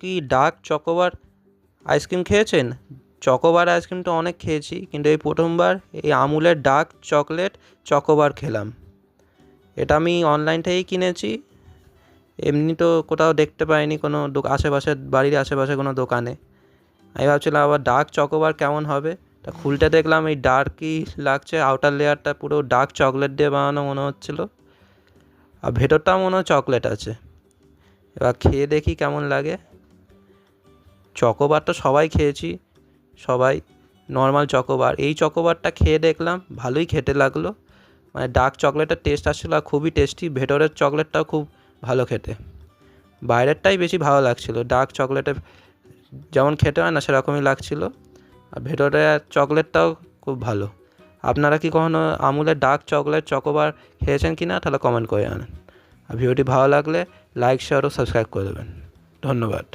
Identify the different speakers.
Speaker 1: কি dark chocobar ice cream খেয়েছেন? Chocobar আইসক্রিমটা অনেক খেয়েছি, কিন্তু এই প্রথমবার এই আমুলের ডার্ক চকলেট চকোবার খেলাম। এটা আমি অনলাইন থেকেই কিনেছি, এমনি তো কোথাও দেখতে পাইনি কোনো আশেপাশে, বাড়ির আশেপাশে কোনো দোকানে। আমি ভাবছিলাম আবার ডার্ক চকোবার কেমন হবে, তা খুলতে দেখলাম এই ডার্কই লাগছে, আউটার লেয়ারটা পুরো ডার্ক চকলেট দিয়ে বানানো মনে হচ্ছিলো, আর ভেতরটাও মনে হয় চকলেট আছে। এবার খেয়ে দেখি কেমন লাগে। চকোবার তো সবাই খেয়েছি, সবাই নর্মাল চকোবার, এই চকোবারটা খেয়ে দেখলাম ভালোই খেতে লাগলো। মানে ডার্ক চকলেটের টেস্ট আসছিলো আর খুবই টেস্টি, ভেতরের চকলেটটাও খুব ভালো খেতে। বাইরেরটাই বেশি ভালো লাগছিলো, ডার্ক চকলেটের যেমন খেতে হয় না সেরকমই লাগছিলো, আর ভেতরের চকলেটটাও খুব ভালো। আপনারা কি কখনো আমুলের ডার্ক চকলেট চকোবার খেয়েছেন কি না, তাহলে কমেন্ট করে জানান। আর ভিডিওটি ভালো লাগলে লাইক, শেয়ার ও সাবস্ক্রাইব করে দেবেন। ধন্যবাদ।